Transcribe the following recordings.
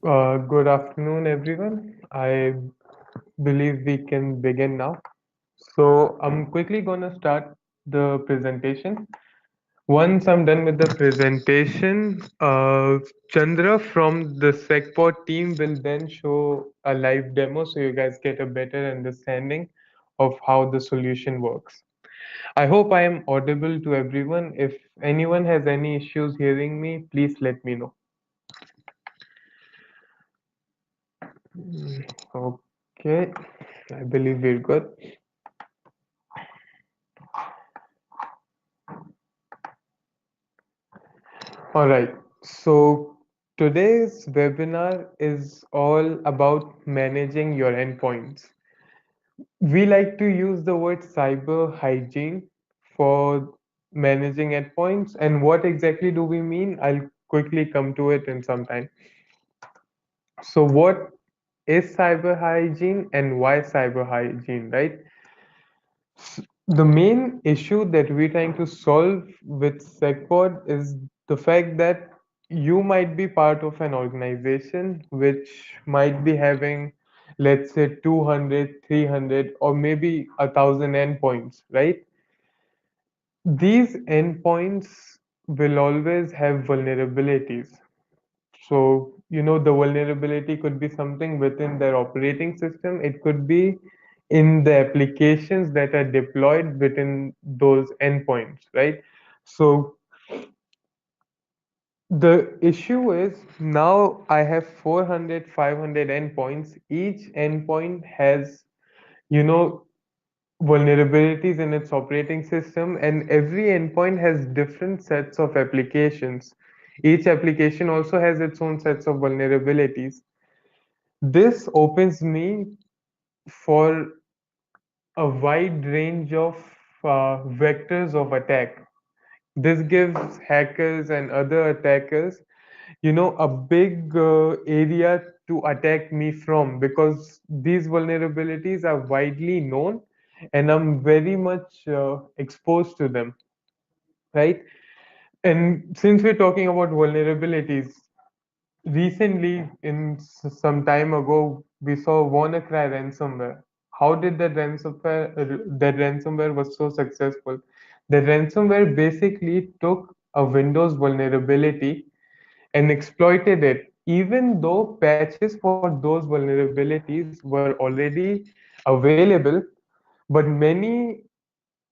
Good afternoon, everyone. I believe we can begin now. So, I'm quickly going to start the presentation. Once I'm done with the presentation, Chandra from the SecPod team will then show a live demo so you guys get a better understanding of how the solution works. I hope I am audible to everyone. If anyone has any issues hearing me, please let me know. Okay, I believe we're good. All right. So today's webinar is all about managing your endpoints. We like to use the word cyber hygiene for managing endpoints. And what exactly do we mean? I'll quickly come to it in some time. So, what is cyber hygiene and why cyber hygiene, right? The main issue that we're trying to solve with SecPod is the fact that you might be part of an organization which might be having, let's say, 200, 300, or maybe 1,000 endpoints, right? These endpoints will always have vulnerabilities. So, the vulnerability could be something within their operating system. It could be in the applications that are deployed within those endpoints, right? So, the issue is now I have 400, 500 endpoints. Each endpoint has, you know, vulnerabilities in its operating system, and every endpoint has different sets of applications. Each application also has its own sets of vulnerabilities. This opens me for a wide range of vectors of attack. This gives hackers and other attackers, a big area to attack me from because these vulnerabilities are widely known and I'm very much exposed to them, right? And since we're talking about vulnerabilities, recently, some time ago, we saw WannaCry ransomware. How did that ransomware was so successful? The ransomware basically took a Windows vulnerability and exploited it, even though patches for those vulnerabilities were already available. But many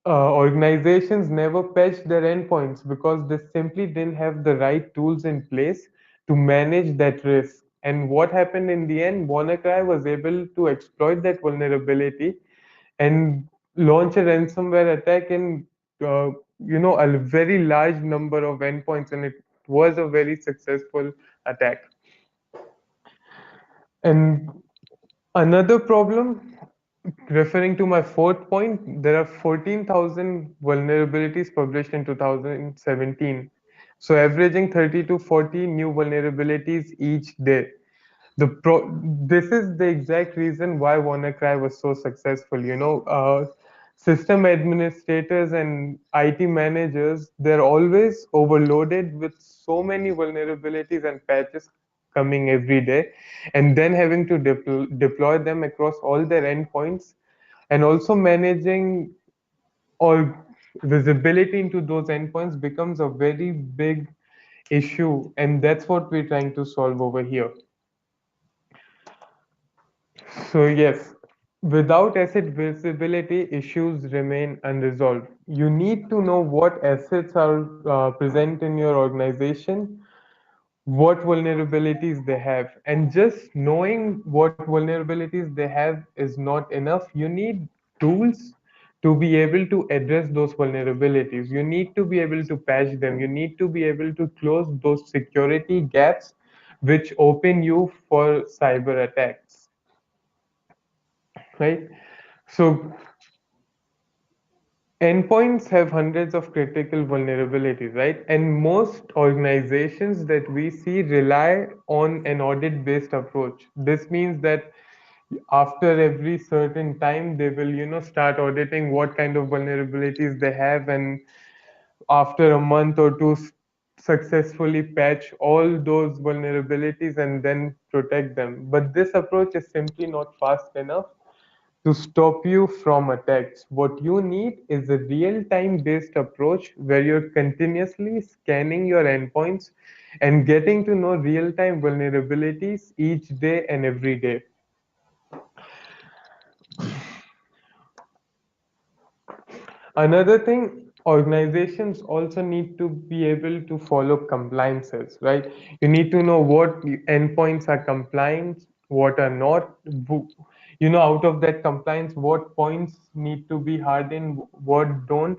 organizations never patched their endpoints because they simply didn't have the right tools in place to manage that risk. And what happened in the end? WannaCry was able to exploit that vulnerability and launch a ransomware attack in a very large number of endpoints, and it was a very successful attack. And another problem, referring to my fourth point, there are 14,000 vulnerabilities published in 2017. So averaging 30 to 40 new vulnerabilities each day. This is the exact reason why WannaCry was so successful. System administrators and IT managers, they're always overloaded with so many vulnerabilities and patches coming every day, and then having to deploy them across all their endpoints, and also managing or visibility into those endpoints becomes a very big issue, and that's what we're trying to solve over here. So yes, without asset visibility, issues remain unresolved. You need to know what assets are present in your organization, what vulnerabilities they have, and just knowing what vulnerabilities they have is not enough. You need tools to be able to address those vulnerabilities. You need to be able to patch them. You need to be able to close those security gaps which open you for cyber attacks, right? So endpoints have hundreds of critical vulnerabilities, right? And most organizations that we see rely on an audit based approach. This means that after every certain time, they will, start auditing what kind of vulnerabilities they have. And after a month or two, successfully patch all those vulnerabilities and then protect them. But this approach is simply not fast enough to stop you from attacks. What you need is a real-time based approach where you're continuously scanning your endpoints and getting to know real-time vulnerabilities each day and every day. Another thing, organizations also need to be able to follow compliances, right? You need to know what endpoints are compliant, what are not. Out of that compliance, what points need to be hardened, what don't.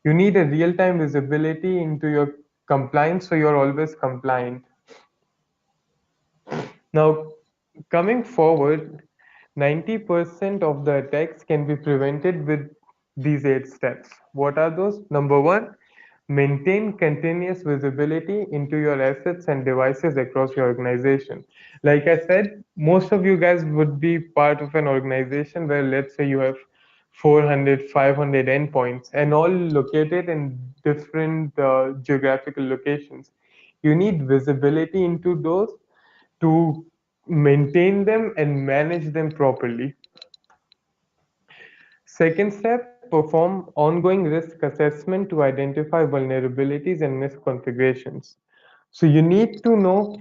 You need a real-time visibility into your compliance so you're always compliant. Now, coming forward, 90% of the attacks can be prevented with these 8 steps. What are those? Number one, maintain continuous visibility into your assets and devices across your organization. Like I said, most of you guys would be part of an organization where, let's say, you have 400, 500 endpoints and all located in different geographical locations. You need visibility into those to maintain them and manage them properly. Second step, perform ongoing risk assessment to identify vulnerabilities and misconfigurations. So you need to know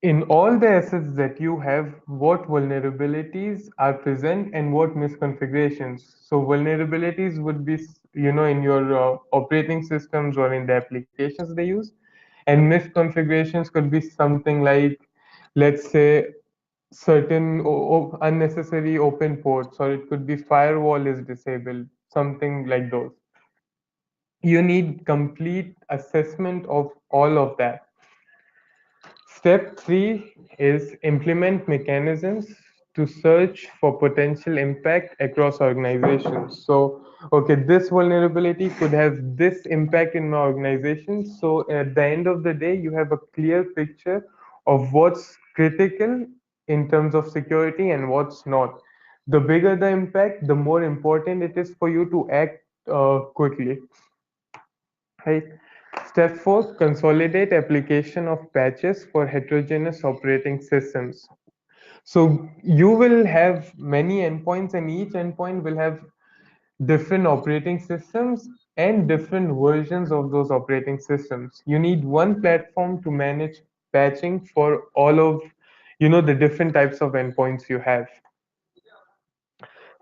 in all the assets that you have what vulnerabilities are present and what misconfigurations. So vulnerabilities would be in your operating systems or in the applications they use, and misconfigurations could be something like, let's say, certain unnecessary open ports, or it could be firewall is disabled, something like those. You need complete assessment of all of that. Step three is implement mechanisms to search for potential impact across organizations. So, okay, this vulnerability could have this impact in my organization. So, at the end of the day, you have a clear picture of what's critical in terms of security and what's not. The bigger the impact, the more important it is for you to act quickly. Right. Step 4, consolidate application of patches for heterogeneous operating systems. So you will have many endpoints and each endpoint will have different operating systems and different versions of those operating systems. You need one platform to manage patching for all of the different types of endpoints you have.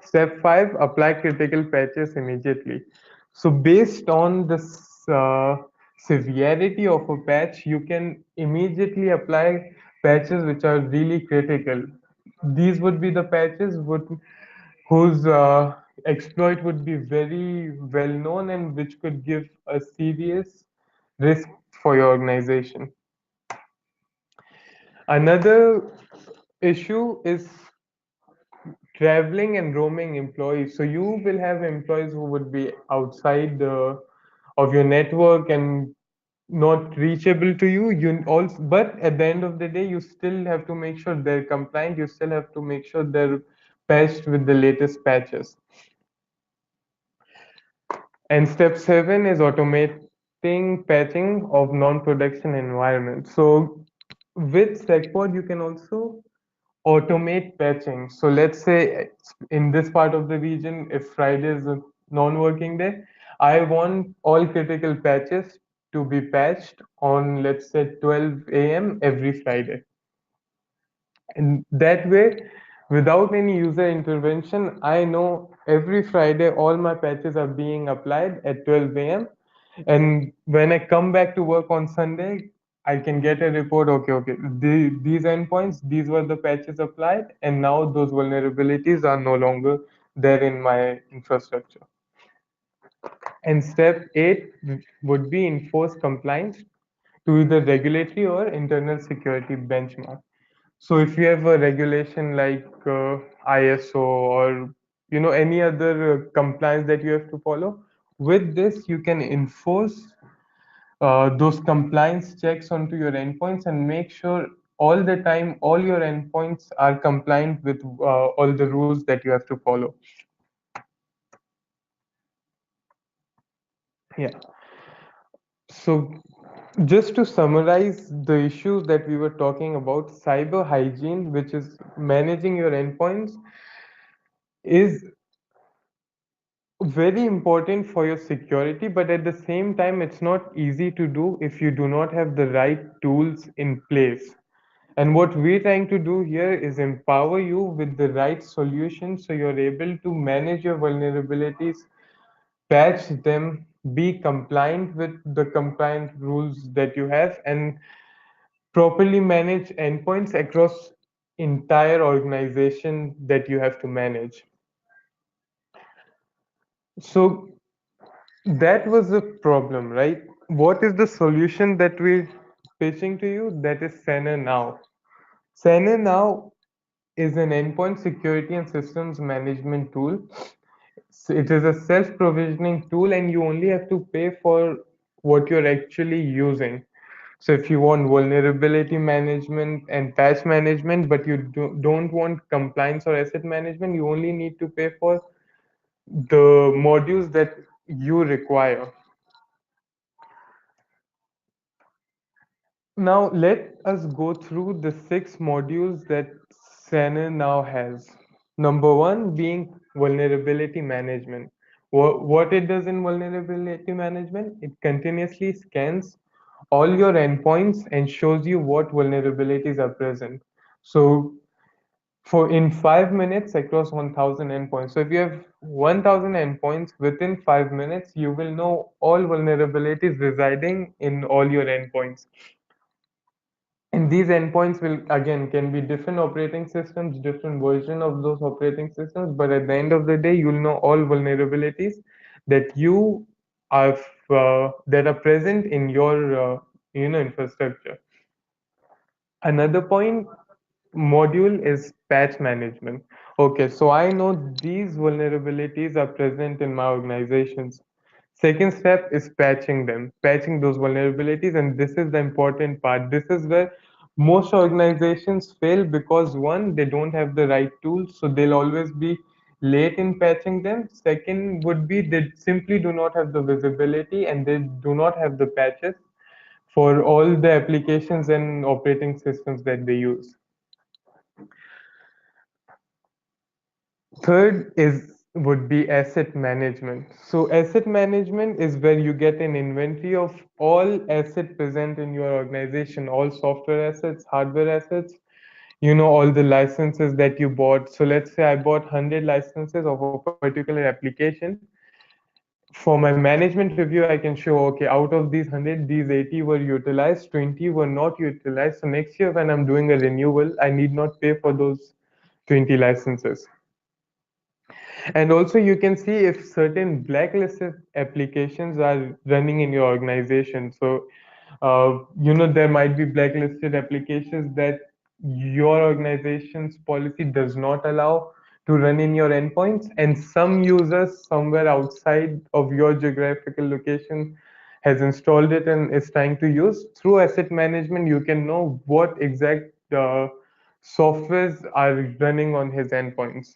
Step 5, apply critical patches immediately. So based on the severity of a patch, you can immediately apply patches which are really critical. These would be the patches whose exploit would be very well known and which could give a serious risk for your organization. Another issue is traveling and roaming employees. So you will have employees who would be outside of your network and not reachable to you. You also, but at the end of the day, you still have to make sure they're compliant. You still have to make sure they're patched with the latest patches. And step 7 is automating patching of non-production environments. So with SecPod, you can also automate patching. So let's say in this part of the region, if Friday is a non-working day, I want all critical patches to be patched on, let's say, 12 a.m. every Friday. And that way, without any user intervention, I know every Friday all my patches are being applied at 12 a.m. And when I come back to work on Sunday, I can get a report. Okay, these endpoints, these were the patches applied, and now those vulnerabilities are no longer there in my infrastructure. And step 8 would be enforce compliance to either regulatory or internal security benchmark. So if you have a regulation like ISO or any other compliance that you have to follow, with this you can enforce those compliance checks onto your endpoints and make sure all the time all your endpoints are compliant with all the rules that you have to follow. Yeah. So Just to summarize the issues that we were talking about, cyber hygiene, which is managing your endpoints, is very important for your security, but at the same time, it's not easy to do if you do not have the right tools in place. And what we're trying to do here is empower you with the right solutions so you're able to manage your vulnerabilities, patch them, be compliant with the compliant rules that you have, and properly manage endpoints across entire organization that you have to manage. So that was the problem, right? What is the solution that we're pitching to you? That is SanerNow. SanerNow is an endpoint security and systems management tool. So it is a self-provisioning tool, and you only have to pay for what you're actually using. So if you want vulnerability management and patch management, but you don't want compliance or asset management, you only need to pay for the modules that you require. Now let us go through the 6 modules that Saner now has. Number one being vulnerability management. What it does in vulnerability management, it continuously scans all your endpoints and shows you what vulnerabilities are present. So for in 5 minutes across 1000 endpoints. So if you have 1000 endpoints within 5 minutes, you will know all vulnerabilities residing in all your endpoints. And these endpoints will again can be different operating systems, different version of those operating systems, but at the end of the day, you'll know all vulnerabilities that you are that are present in your infrastructure. Another point module is patch management. Okay, so I know these vulnerabilities are present in my organizations. Second step is patching them, patching those vulnerabilities, and this is the important part. This is where most organizations fail because one, they don't have the right tools, so they'll always be late in patching them. Second would be they simply do not have the visibility and they do not have the patches for all the applications and operating systems that they use. Third is would be asset management. So asset management is where you get an inventory of all assets present in your organization, all software assets, hardware assets, all the licenses that you bought. So let's say I bought 100 licenses of a particular application. For my management review, I can show, okay, out of these 100, these 80 were utilized, 20 were not utilized. So next year when I'm doing a renewal, I need not pay for those 20 licenses. And also you can see if certain blacklisted applications are running in your organization. So, there might be blacklisted applications that your organization's policy does not allow to run in your endpoints, and some users somewhere outside of your geographical location has installed it and is trying to use. Through asset management, you can know what exact softwares are running on his endpoints.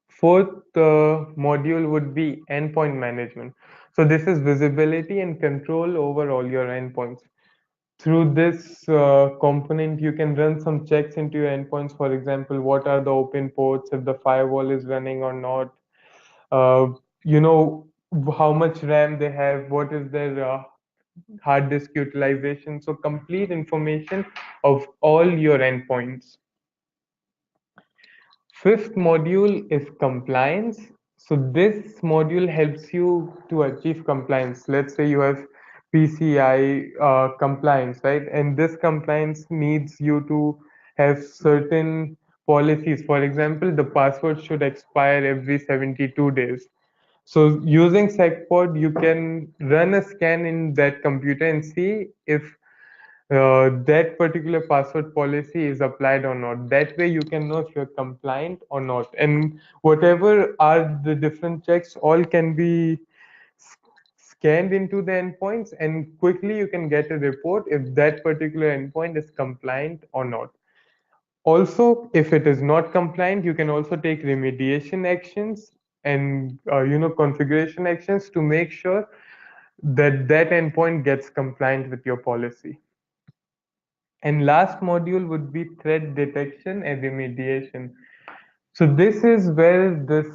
Fourth module would be endpoint management. So this is visibility and control over all your endpoints. Through this component, you can run some checks into your endpoints. For example, what are the open ports, if the firewall is running or not, uh, you know, how much RAM they have, what is their hard disk utilization. So complete information of all your endpoints. Fifth module is compliance. So this module helps you to achieve compliance. Let's say you have PCI compliance, right? And this compliance needs you to have certain policies. For example, the password should expire every 72 days. So using SecPod, you can run a scan in that computer and see if that particular password policy is applied or not. That way you can know if you're compliant or not. And whatever are the different checks, all can be scanned into the endpoints, and quickly you can get a report if that particular endpoint is compliant or not. Also, if it is not compliant, you can also take remediation actions and configuration actions to make sure that endpoint gets compliant with your policy. And last module would be threat detection and remediation. So this is where this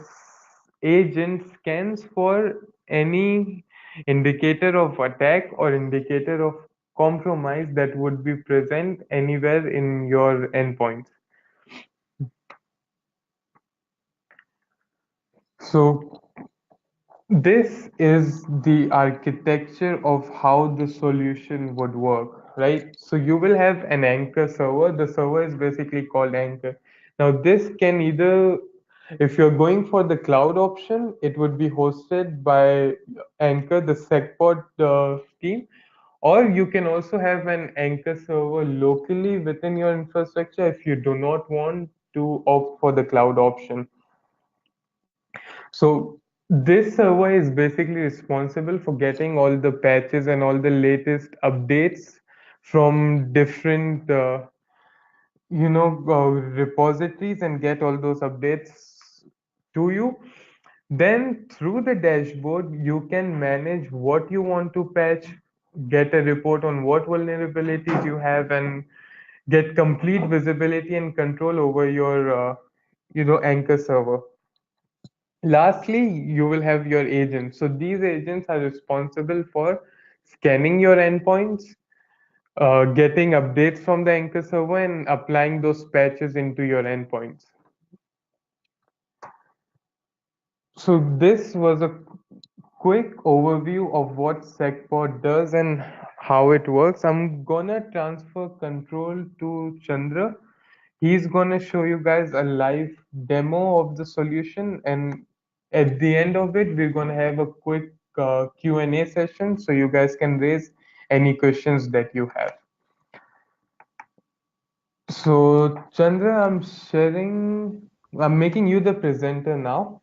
agent scans for any indicator of attack or indicator of compromise that would be present anywhere in your endpoints. So this is the architecture of how the solution would work, right? So you will have an anchor server. The server is basically called anchor. Now, this can either, if you're going for the cloud option, it would be hosted by Anchor, the SecPod team, or you can also have an anchor server locally within your infrastructure if you do not want to opt for the cloud option. So this server is basically responsible for getting all the patches and all the latest updates from different repositories and get all those updates to you. Then through the dashboard you can manage what you want to patch, get a report on what vulnerabilities you have, and get complete visibility and control over your anchor server. Lastly, you will have your agents. So these agents are responsible for scanning your endpoints, getting updates from the anchor server, and applying those patches into your endpoints. So this was a quick overview of what SecPod does and how it works. I'm gonna transfer control to Chandra. He's gonna show you guys a live demo of the solution, and at the end of it, we're gonna have a quick Q&A session so you guys can raise any questions that you have. So Chandra, I'm making you the presenter now.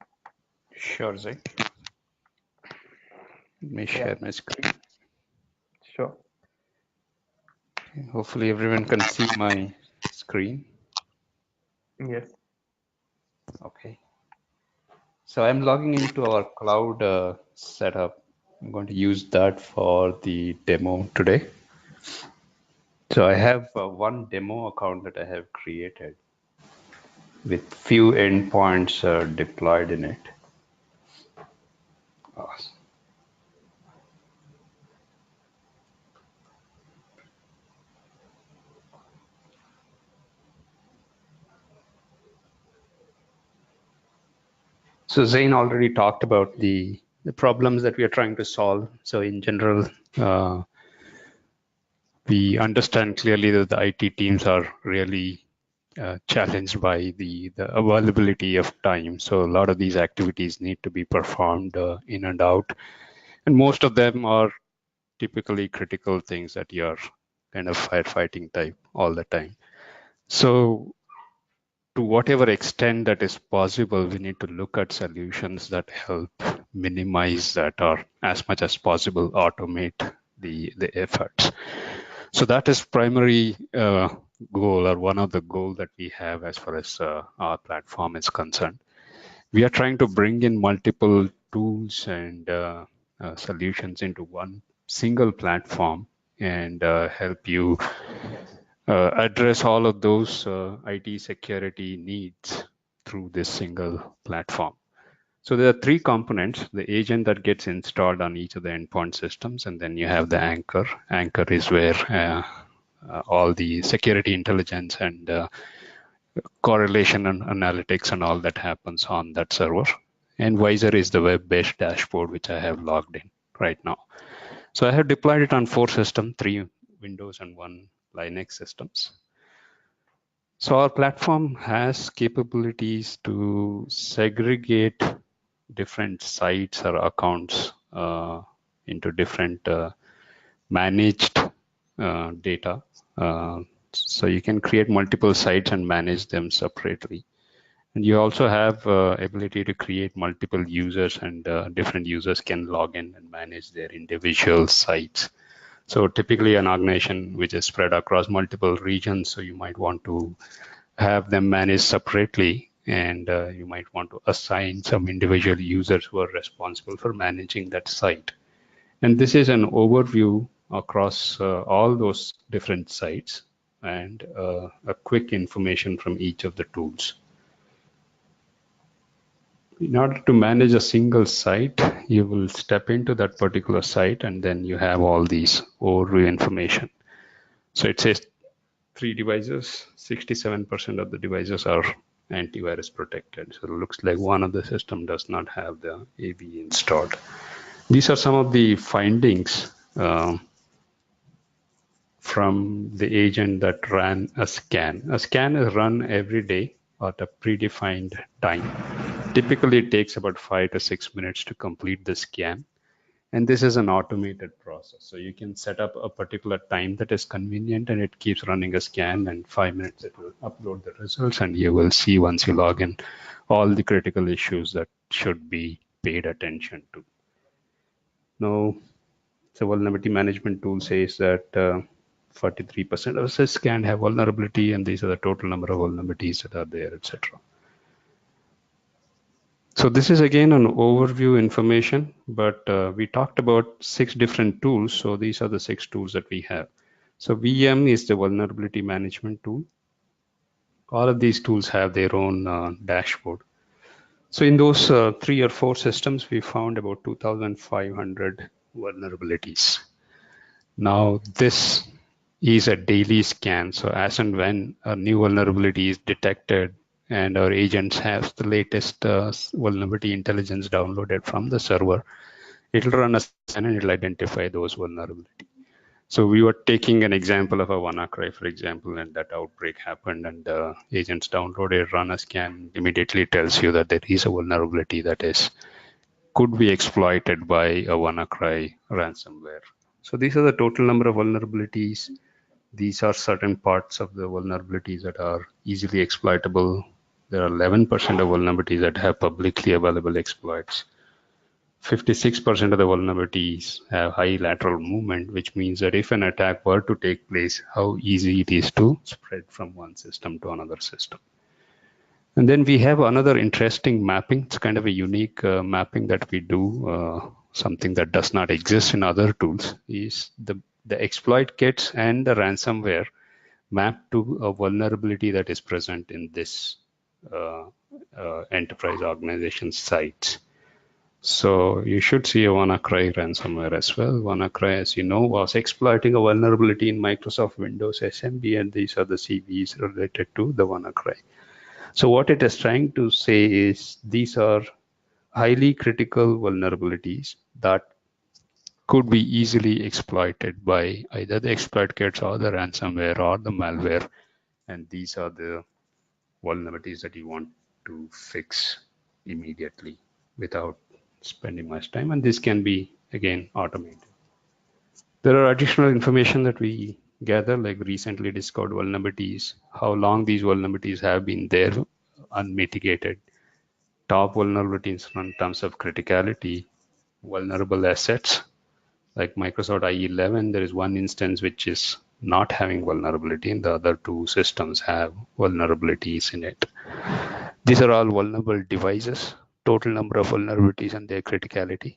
Sure, Zach. Let me Yeah, share my screen. sure. Hopefully everyone can see my screen. Yes. Okay. So I'm logging into our cloud setup. I'm going to use that for the demo today. So I have one demo account that I have created with few endpoints deployed in it. Awesome. So Zain already talked about the problems that we are trying to solve. So in general, we understand clearly that the IT teams are really challenged by the availability of time. So a lot of these activities need to be performed in and out. And most of them are typically critical things that you're kind of firefighting type all the time. So to whatever extent that is possible, we need to look at solutions that help minimize that or as much as possible automate the efforts. So that is primary goal or one of the goal that we have as far as our platform is concerned. We are trying to bring in multiple tools and solutions into one single platform and help you address all of those IT security needs through this single platform. So there are three components: the agent that gets installed on each of the endpoint systems, and then you have the anchor. Anchor is where all the security intelligence and correlation and analytics and all that happens on that server. And Visor is the web-based dashboard, which I have logged in right now. So I have deployed it on 4 systems, 3 Windows and 1 Linux systems. So our platform has capabilities to segregate different sites or accounts into different managed data. So you can create multiple sites and manage them separately. And you also have ability to create multiple users, and different users can log in and manage their individual sites. So typically an organization which is spread across multiple regions, so you might want to have them managed separately, and you might want to assign some individual users who are responsible for managing that site. And this is an overview across all those different sites and a quick information from each of the tools. In order to manage a single site, you will step into that particular site and then you have all these overview information. So it says 3 devices, 67% of the devices are antivirus protected. So it looks like one of the system does not have the AV installed. These are some of the findings from the agent that ran a scan. A scan is run every day at a predefined time. Typically, it takes about 5 to 6 minutes to complete the scan. And this is an automated process. So you can set up a particular time that is convenient and it keeps running a scan, and 5 minutes it will upload the results, and you will see once you log in all the critical issues that should be paid attention to. Now, the vulnerability management tool says that 43% of sys can have vulnerability, and these are the total number of vulnerabilities that are there, etc. So this is again an overview information, but we talked about 6 different tools. So these are the 6 tools that we have. So VM is the vulnerability management tool. All of these tools have their own dashboard. So in those 3 or 4 systems, we found about 2,500 vulnerabilities. Now this is a daily scan. So as and when a new vulnerability is detected and our agents have the latest vulnerability intelligence downloaded from the server, it'll run a scan and it'll identify those vulnerabilities. So we were taking an example of a WannaCry, for example, and that outbreak happened and agents downloaded, run a scan, immediately tells you that there is a vulnerability that could be exploited by a WannaCry ransomware. So these are the total number of vulnerabilities. These are certain parts of the vulnerabilities that are easily exploitable. There are 11% of vulnerabilities that have publicly available exploits. 56% of the vulnerabilities have high lateral movement, which means that if an attack were to take place, how easy it is to spread from one system to another system. And then we have another interesting mapping. It's kind of a unique mapping that we do, something that does not exist in other tools, is the exploit kits and the ransomware mapped to a vulnerability that is present in this enterprise organization sites. So you should see a WannaCry ransomware as well. WannaCry, as you know, was exploiting a vulnerability in Microsoft Windows SMB, and these are the CVEs related to the WannaCry. So what it is trying to say is these are highly critical vulnerabilities that could be easily exploited by either the exploit kits or the ransomware or the malware. And these are the vulnerabilities that you want to fix immediately without spending much time. And this can be, again, automated. There are additional information that we gather, like recently discovered vulnerabilities, how long these vulnerabilities have been there unmitigated, top vulnerabilities in terms of criticality, vulnerable assets, like Microsoft IE11, there is one instance which is not having vulnerability, and the other 2 systems have vulnerabilities in it. These are all vulnerable devices, total number of vulnerabilities and their criticality.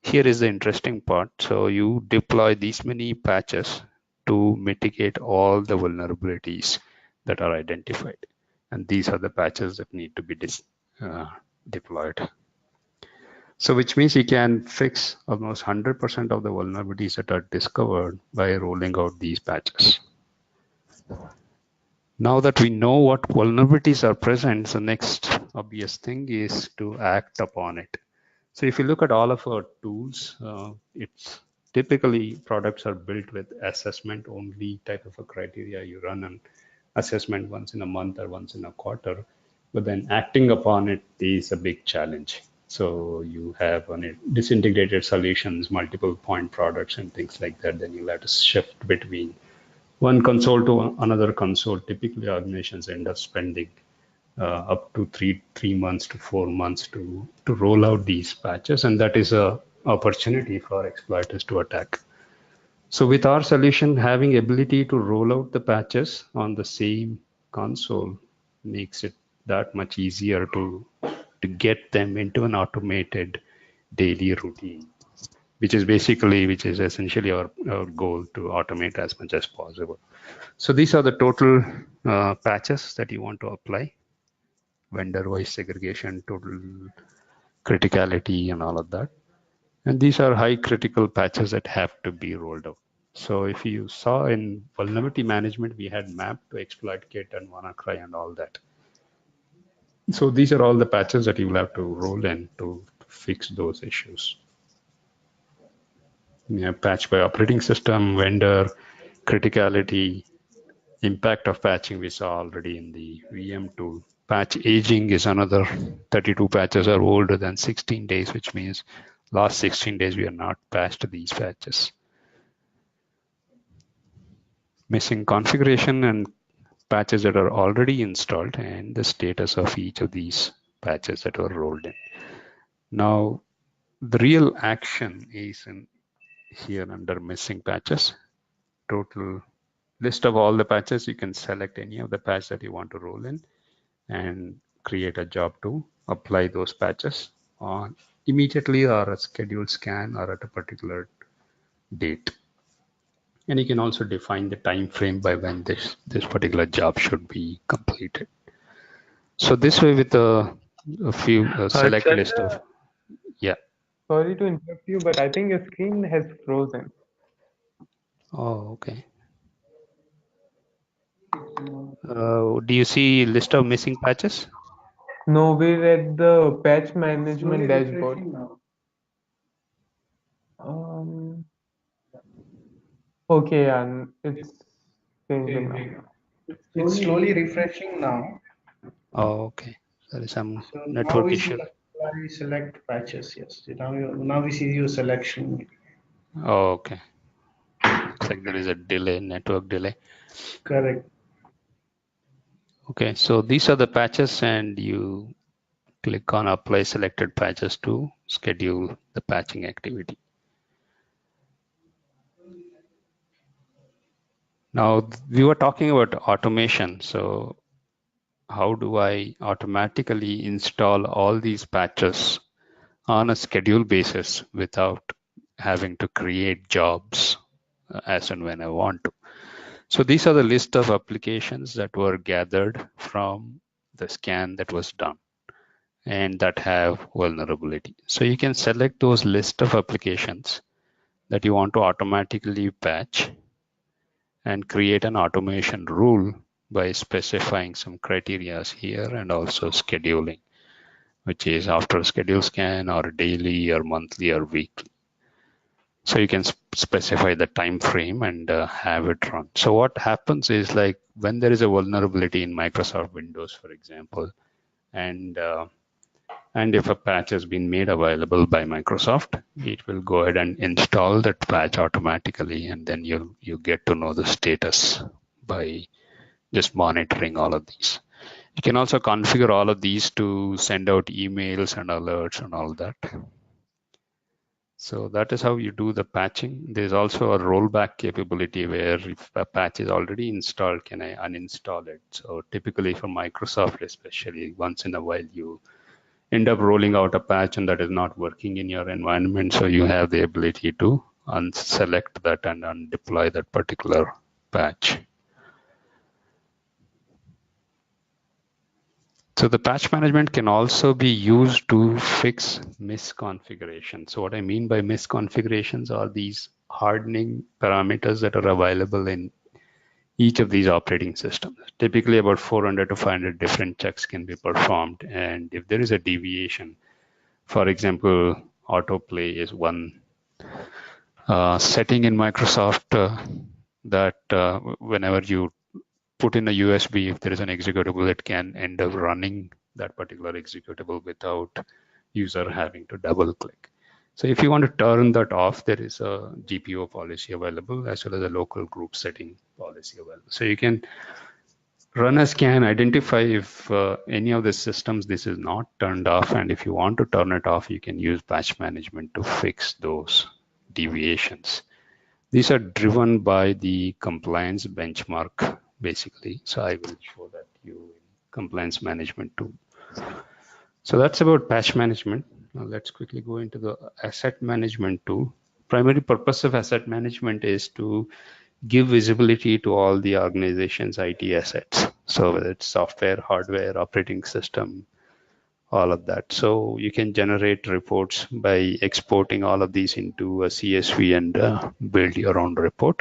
Here is the interesting part. So you deploy these many patches to mitigate all the vulnerabilities that are identified. And these are the patches that need to be deployed. So which means you can fix almost 100% of the vulnerabilities that are discovered by rolling out these patches. Now that we know what vulnerabilities are present, the next obvious thing is to act upon it. So if you look at all of our tools, it's typically products are built with assessment only type of a criteria. You run an assessment once in a month or once in a quarter, but then acting upon it is a big challenge. So you have on it disintegrated solutions, multiple point products and things like that. Then you'll have to shift between one console to another console. Typically organizations end up spending up to three months to 4 months to roll out these patches, and that is a opportunity for exploiters to attack. So with our solution, having ability to roll out the patches on the same console makes it that much easier to get them into an automated daily routine. which is essentially our goal to automate as much as possible. So these are the total patches that you want to apply: vendor-wise segregation, total criticality, and all of that. And these are high critical patches that have to be rolled out. So if you saw in vulnerability management, we had map to exploit kit and WannaCry and all that. So these are all the patches that you will have to roll in to fix those issues. You have patch by operating system, vendor, criticality, impact of patching we saw already in the VM tool. Patch aging is another. 32 patches are older than 16 days, which means last 16 days we are not patched these patches. Missing configuration and patches that are already installed and the status of each of these patches that were rolled in. Now, the real action is in here under missing patches. Total list of all the patches. You can select any of the patches that you want to roll in and create a job to apply those patches on immediately or a scheduled scan or at a particular date. And you can also define the time frame by when this particular job should be completed. So this way, with a few select list Chandra, of, yeah. sorry to interrupt you, but I think your screen has frozen. Oh, okay. Do you see list of missing patches? No, we're at the patch management dashboard. Um, okay, and it's changing now. It's slowly refreshing now. Oh, okay. There is some So now network we see issue. apply select patches. Yes. Now we see your selection. Oh, okay. Looks like there is a delay, network delay. Correct. Okay, so these are the patches, and you click on apply selected patches to schedule the patching activity. Now, we were talking about automation. So how do I automatically install all these patches on a schedule basis without having to create jobs as and when I want to? So these are the list of applications that were gathered from the scan that was done and that have vulnerability. So you can select those list of applications that you want to automatically patch and create an automation rule by specifying some criteria here and also scheduling, which is after a schedule scan or daily or monthly or weekly. So you can specify the time frame and have it run. So what happens is, like, when there is a vulnerability in Microsoft Windows, for example, and if a patch has been made available by Microsoft, it will go ahead and install that patch automatically, and then you get to know the status by just monitoring all of these. You can also configure all of these to send out emails and alerts and all that. So that is how you do the patching. There's also a rollback capability where if a patch is already installed, can I uninstall it? So typically for Microsoft especially, once in a while you end up rolling out a patch and that is not working in your environment. So you have the ability to unselect that and undeploy that particular patch. So the patch management can also be used to fix misconfigurations. So what I mean by misconfigurations are these hardening parameters that are available in each of these operating systems. Typically about 400 to 500 different checks can be performed. And if there is a deviation, for example, autoplay is one setting in Microsoft that whenever you put in a USB, if there is an executable, it can end up running that particular executable without user having to double click. So if you want to turn that off, there is a GPO policy available as well as a local group setting policy available. So you can run a scan, identify if any of the systems this is not turned off, and if you want to turn it off, you can use patch management to fix those deviations. These are driven by the compliance benchmark, basically. So I will show that you in compliance management tool. So that's about patch management. Now let's quickly go into the asset management tool. primary purpose of asset management is to give visibility to all the organization's IT assets. So whether it's software, hardware, operating system, all of that. So you can generate reports by exporting all of these into a CSV and build your own report.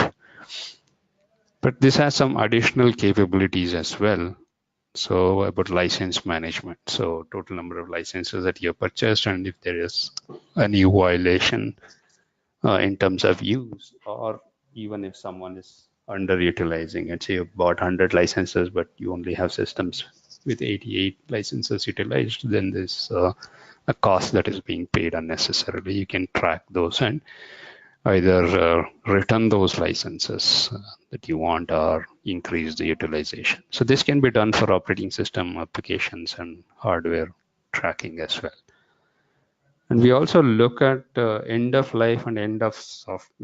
But this has some additional capabilities as well. So about license management. So total number of licenses that you have purchased, and if there is a new violation in terms of use, or even if someone is underutilizing it. Say you bought 100 licenses, but you only have systems with 88 licenses utilized, then there's a cost that is being paid unnecessarily. You can track those and either return those licenses that you want or increase the utilization. So this can be done for operating system applications and hardware tracking as well. And we also look at end of life and end of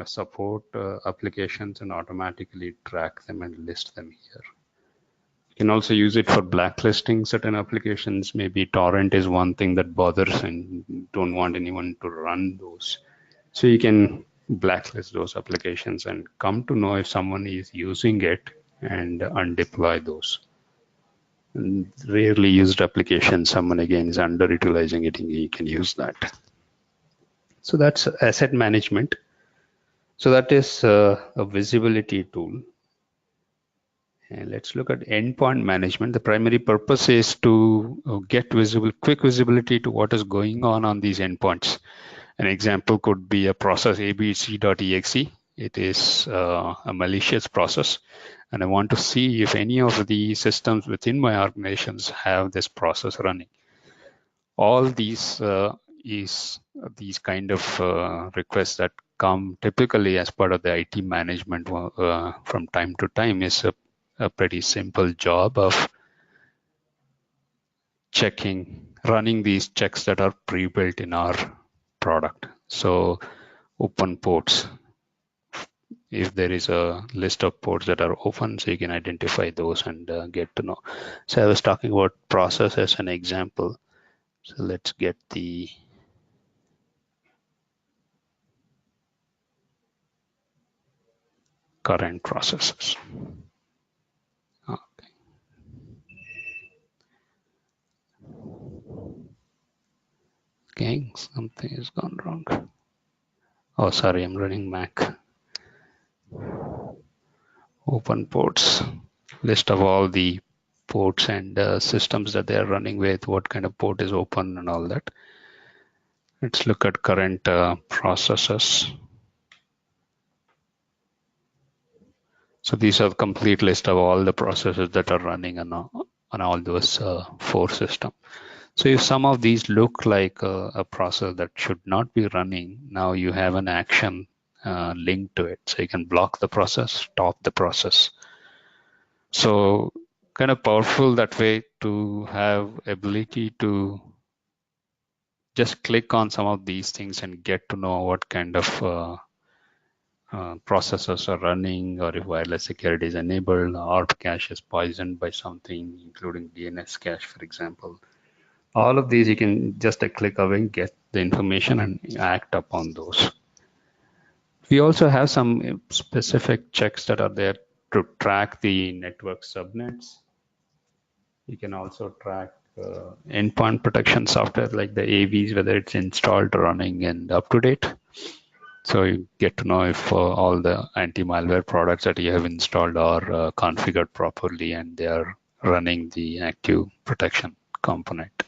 support applications and automatically track them and list them here. You can also use it for blacklisting certain applications. Maybe torrent is one thing that bothers and don't want anyone to run those. So you can blacklist those applications and come to know if someone is using it and undeploy those. And rarely used applications, someone again is underutilizing it, and you can use that. So that's asset management. So that is a visibility tool. And let's look at endpoint management. The primary purpose is to get quick visibility to what is going on these endpoints. An example could be a process abc.exe. It is a malicious process, and I want to see if any of the systems within my organizations have this process running. All these these kind of requests that come typically as part of the IT management from time to time is a pretty simple job of running these checks that are pre-built in our product. So open ports, if there is a list of ports that are open, so you can identify those and get to know. So I was talking about process as an example. So let's get the current processes. Okay. Okay, something has gone wrong. Oh, sorry, I'm running Mac. Open ports, list of all the ports and systems that they are running with, what kind of port is open and all that. Let's look at current processes. So these are the complete list of all the processes that are running on all those 4 systems. So if some of these look like a process that should not be running, now you have an action linked to it. So you can block the process, stop the process. So kind of powerful that way to have ability to just click on some of these things and get to know what kind of processors are running, or if wireless security is enabled, or cache is poisoned by something, including DNS cache, for example. All of these, you can just a click away, get the information and act upon those. We also have some specific checks that are there to track the network subnets. You can also track endpoint protection software like the AVs, whether it's installed, running, and up to date. So you get to know if all the anti-malware products that you have installed are configured properly and they are running the active protection component.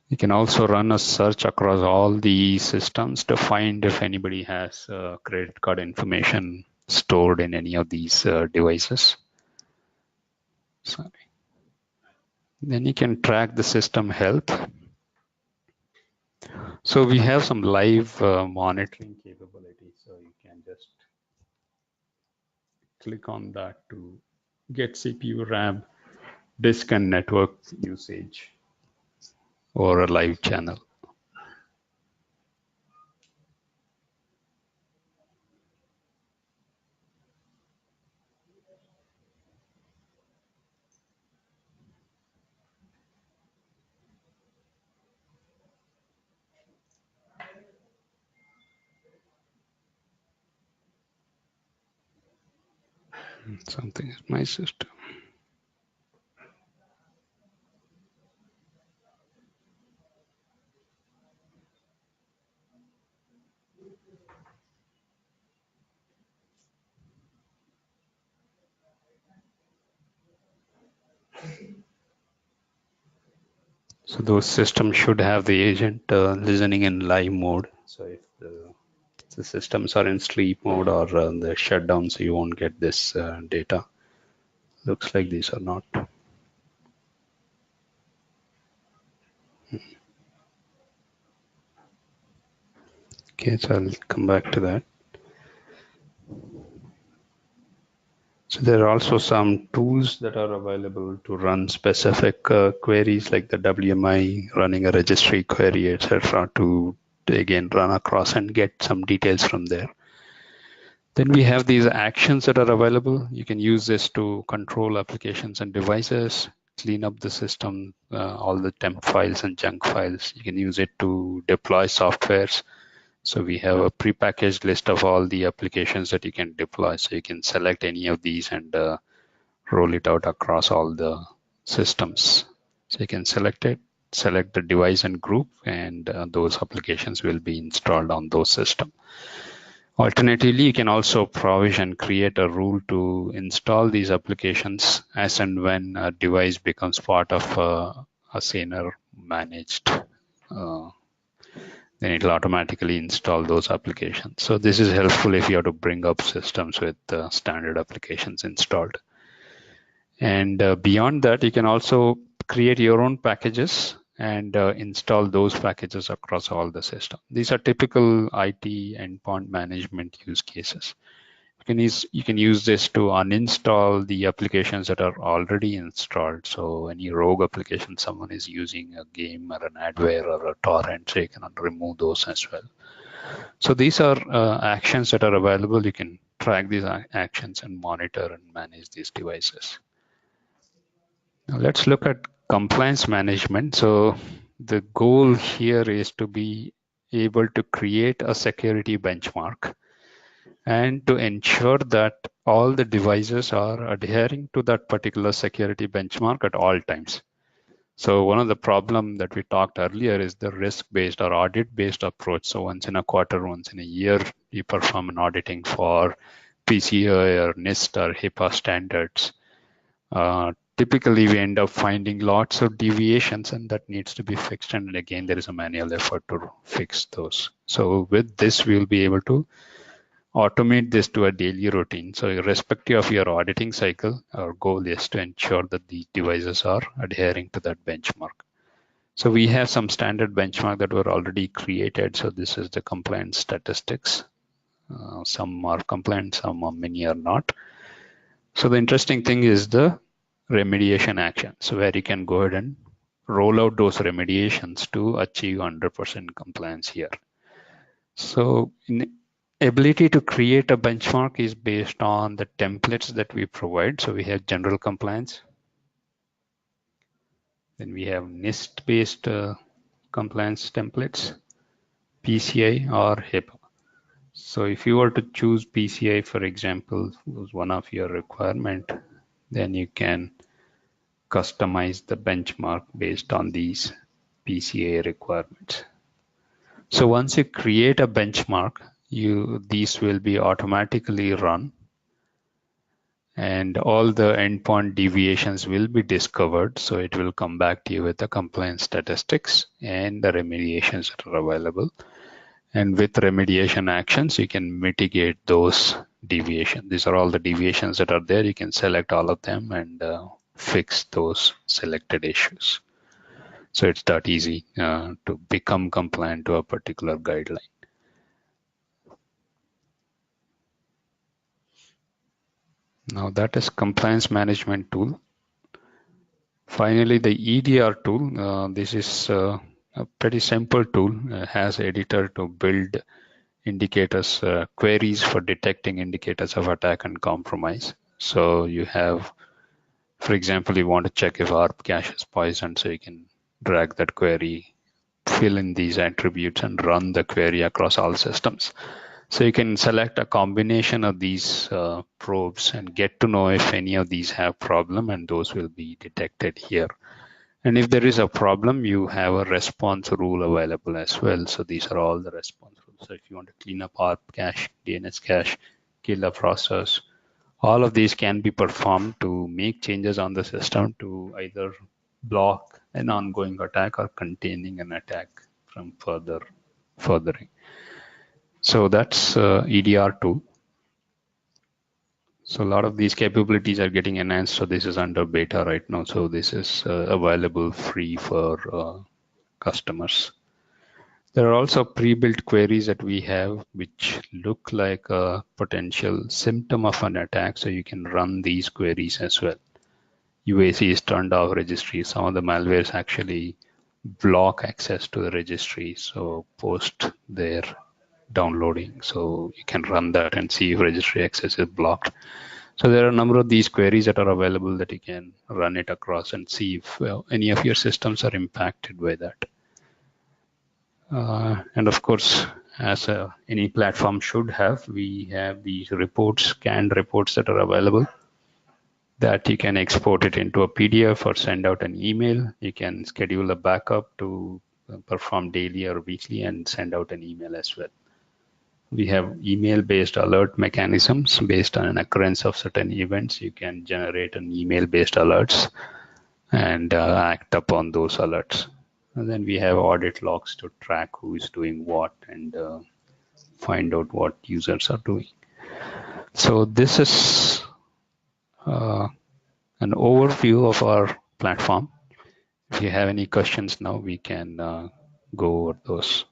You can also run a search across all the systems to find if anybody has credit card information stored in any of these devices. Sorry. Then you can track the system health. So we have some live monitoring capabilities. So you can just click on that to get CPU, RAM, disk, and network usage or a live channel. Something is my system. So those systems should have the agent listening in live mode. So if the systems are in sleep mode or the shutdown, so you won't get this data. Looks like these are not. Okay, so I'll come back to that. So there are also some tools that are available to run specific queries like the WMI, running a registry query, etc. to again run across and get some details from there. Then we have these actions that are available. You can use this to control applications and devices, clean up the system, all the temp files and junk files. You can use it to deploy softwares. So we have a prepackaged list of all the applications that you can deploy. So you can select any of these and roll it out across all the systems. So you can select it, select the device and group, and those applications will be installed on those systems. Alternatively, you can also provision, create a rule to install these applications as and when a device becomes part of a Saner managed. Then it will automatically install those applications. So this is helpful if you have to bring up systems with standard applications installed. And beyond that, you can also create your own packages and install those packages across all the system. These are typical IT endpoint management use cases. You can use this to uninstall the applications that are already installed. So any rogue application someone is using, a game or an adware or a torrent, so you can remove those as well. So these are actions that are available. You can track these actions and monitor and manage these devices. Now let's look at compliance management. So the goal here is to be able to create a security benchmark and to ensure that all the devices are adhering to that particular security benchmark at all times. So one of the problem that we talked earlier is the risk-based or audit-based approach. So once in a quarter, once in a year, you perform an auditing for PCI or NIST or HIPAA standards. Typically, we end up finding lots of deviations, and that needs to be fixed. And again, there is a manual effort to fix those. So with this, we'll be able to automate this to a daily routine. So irrespective of your auditing cycle, our goal is to ensure that the devices are adhering to that benchmark. So we have some standard benchmark that were already created. So this is the compliance statistics. Some are compliant, many are not. So the interesting thing is the remediation action. So where you can go ahead and roll out those remediations to achieve 100% compliance here. So ability to create a benchmark is based on the templates that we provide. So we have general compliance. Then we have NIST-based compliance templates, PCI or HIPAA. So if you were to choose PCI, for example, was one of your requirement, then you can customize the benchmark based on these PCI requirements. So once you create a benchmark, these will be automatically run, and all the endpoint deviations will be discovered. So it will come back to you with the compliance statistics and the remediations that are available. And with remediation actions, you can mitigate those deviations. These are all the deviations that are there. You can select all of them and fix those selected issues. So it's that easy to become compliant to a particular guideline. Now that is compliance management tool. Finally, the EDR tool. This is a pretty simple tool. It has editor to build indicators, queries for detecting indicators of attack and compromise. So you have, for example, you want to check if ARP cache is poisoned, so you can drag that query, fill in these attributes and run the query across all systems. So you can select a combination of these probes and get to know if any of these have problem, and those will be detected here. And if there is a problem, you have a response rule available as well. So these are all the response rules. So if you want to clean up ARP cache, DNS cache, kill a process, all of these can be performed to make changes on the system to either block an ongoing attack or containing an attack from furthering. So that's EDR2. So a lot of these capabilities are getting enhanced. So this is under beta right now. So this is available free for customers. There are also pre-built queries that we have which look like a potential symptom of an attack. So you can run these queries as well. UAC is turned off registry. Some of the malwares actually block access to the registry. So post their downloading. So you can run that and see if registry access is blocked. So there are a number of these queries that are available that you can run it across and see if any of your systems are impacted by that. And of course, as any platform should have, we have these reports, scanned reports that are available that you can export it into a PDF or send out an email. You can schedule a backup to perform daily or weekly and send out an email as well. We have email-based alert mechanisms based on an occurrence of certain events. You can generate an email-based alerts and act upon those alerts. And then we have audit logs to track who is doing what and find out what users are doing. So this is an overview of our platform. If you have any questions now, we can go over those.